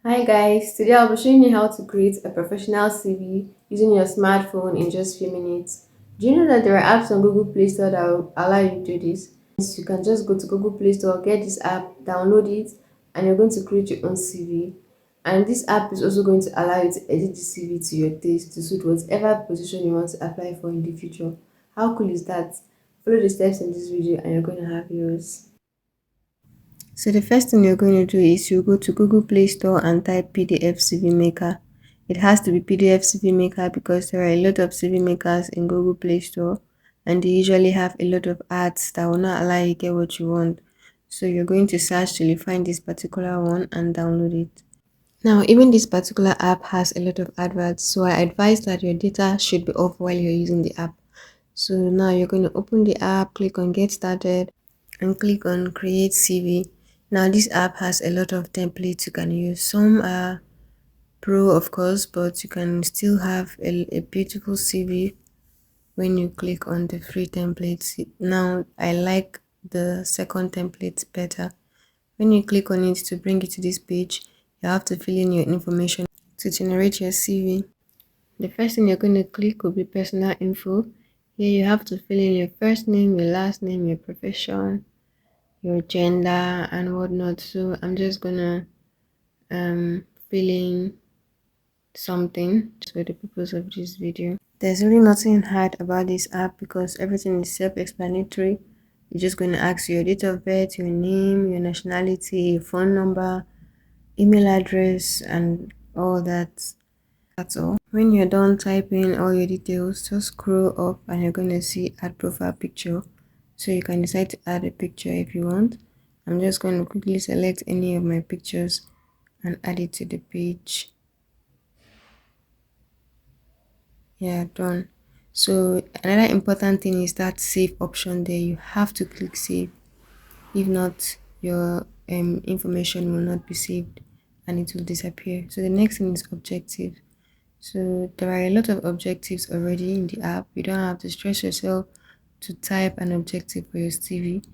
Hi guys, today I'll be showing you how to create a professional CV using your smartphone in just few minutes. Do you know that there are apps on Google Play Store that will allow you to do this? So you can just go to Google Play Store, get this app, download it, and you're going to create your own CV. And this app is also going to allow you to edit the CV to your taste to suit whatever position you want to apply for in the future. How cool is that? Follow the steps in this video and you're going to have yours. So the first thing you're going to do is you go to Google Play Store and type PDF CV Maker. It has to be PDF CV Maker because there are a lot of CV makers in Google Play Store and they usually have a lot of ads that will not allow you to get what you want. So you're going to search till you find this particular one and download it. Now, even this particular app has a lot of adverts, so I advise that your data should be off while you're using the app. So now you're going to open the app, click on Get Started, and click on Create CV. Now, this app has a lot of templates you can use. Some are pro, of course, but you can still have a beautiful CV when you click on the free templates. Now, I like the second template better. When you click on it to bring it to this page, you have to fill in your information to generate your CV. The first thing you're going to click will be personal info. Here you have to fill in your first name, your last name, your profession, your gender and whatnot. So I'm just gonna fill in something for the purpose of this video. There's really nothing hard about this app because everything is self-explanatory. You're just going to ask your date of birth, your name, your nationality, your phone number, email address, and all that. That's all. When you're done typing all your details, just scroll up and you're going to see add profile picture. So you can decide to add a picture if you want. I'm just going to quickly select any of my pictures and add it to the page. Yeah, done. So another important thing is that save option there. You have to click save. If not, your information will not be saved and it will disappear. So the next thing is objective. So there are a lot of objectives already in the app. You don't have to stress yourself to type an objective for your CV.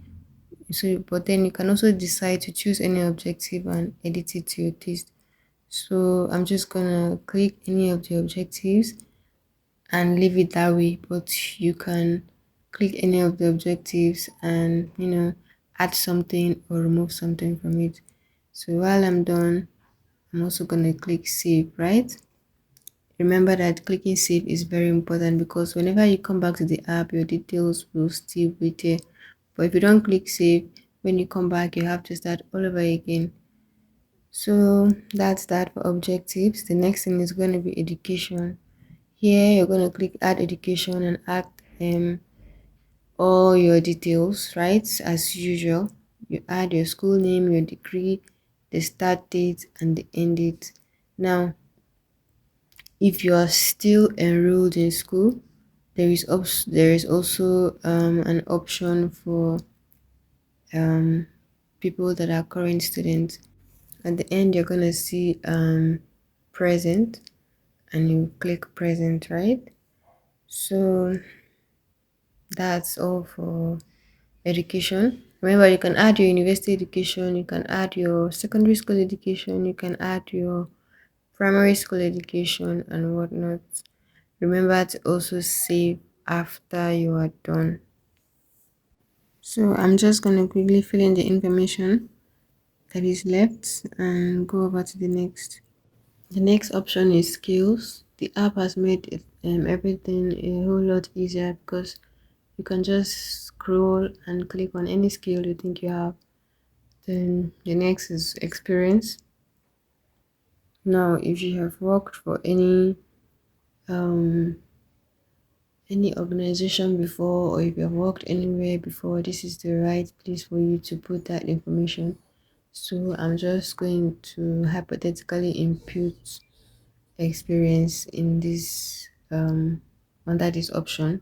So, but then you can also decide to choose any objective and edit it to your taste. So I'm just gonna click any of the objectives and leave it that way. But you can click any of the objectives and add something or remove something from it. So while I'm done, I'm also gonna click save, right? Remember that clicking save is very important because whenever you come back to the app, your details will still be there. But if you don't click save, when you come back, you have to start all over again. So that's that for objectives. The next thing is going to be education. Here, you're going to click add education and add all your details, right? As usual, you add your school name, your degree, the start date, and the end date. Now, if you are still enrolled in school, there is also an option for people that are current students. At the end, you're gonna see present, and you click present, right? So that's all for education. Remember, you can add your university education, you can add your secondary school education, you can add your primary school education and whatnot. Remember to also save after you are done. So I'm just going to quickly fill in the information that is left and go over to the next. The next option is skills. The app has made everything a whole lot easier because you can just scroll and click on any skill you think you have. Then the next is experience. Now, if you have worked for any organization before, or if you have worked anywhere before, this is the right place for you to put that information. So I'm just going to hypothetically input experience in this under this option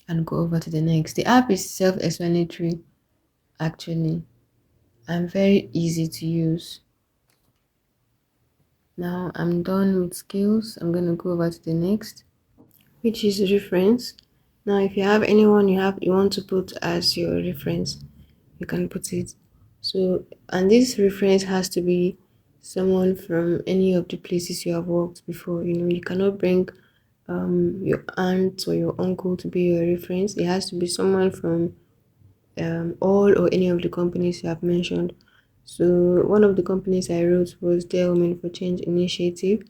and go over to the next. The app is self-explanatory actually and very easy to use. Now I'm done with skills. I'm going to go over to the next, which is reference. Now if you have anyone you want to put as your reference, you can put it. So, and this reference has to be someone from any of the places you have worked before. You cannot bring your aunt or your uncle to be your reference. It has to be someone from all or any of the companies you have mentioned. So one of the companies I wrote was Dear Women for Change Initiative.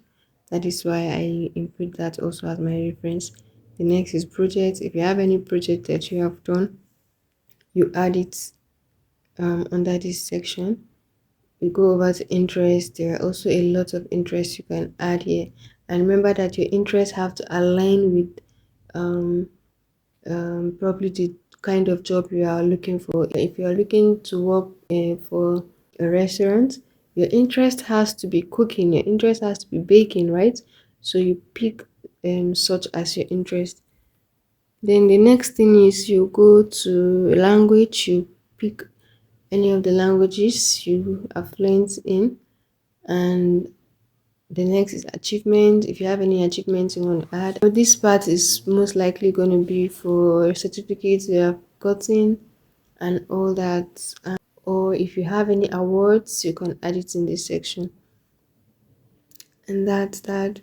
That is why I input that also as my reference. The next is project. If you have any project that you have done, you add it under this section. You go over to interest. There are also a lot of interests you can add here. And remember that your interests have to align with um, probably the kind of job you are looking for. If you are looking to work for a restaurant, your interest has to be cooking, your interest has to be baking, right? So you pick such as your interest. Then the next thing is you go to language, you pick any of the languages you are fluent in, and the next is achievement. If you have any achievements you want to add. So this part is most likely going to be for certificates you have gotten and all that. Or if you have any awards, you can add it in this section. And that's that.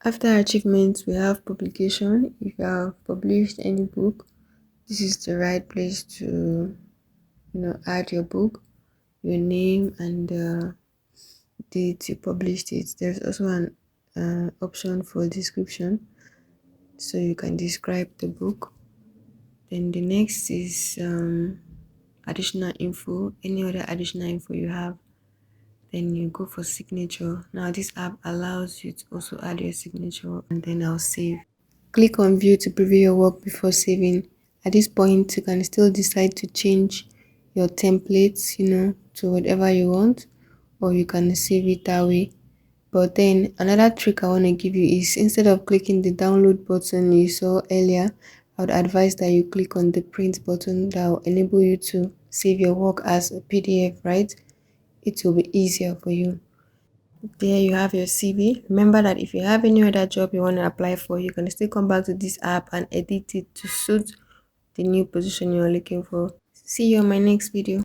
After achievements, we have publication. If you have published any book, this is the right place to add your book, your name, and the date you published it. There's also an option for description, so you can describe the book. Then the next is additional info, any other additional info you have. Then you go for signature. Now this app allows you to also add your signature, and then I'll save. Click on view to preview your work before saving. At this point you can still decide to change your templates to whatever you want, or you can save it that way. But then another trick I want to give you is, instead of clicking the download button you saw earlier, I would advise that you click on the print button. That will enable you to save your work as a PDF, right? It will be easier for you. There you have your CV. Remember that if you have any other job you want to apply for, you can still come back to this app and edit it to suit the new position you're looking for. See you on my next video.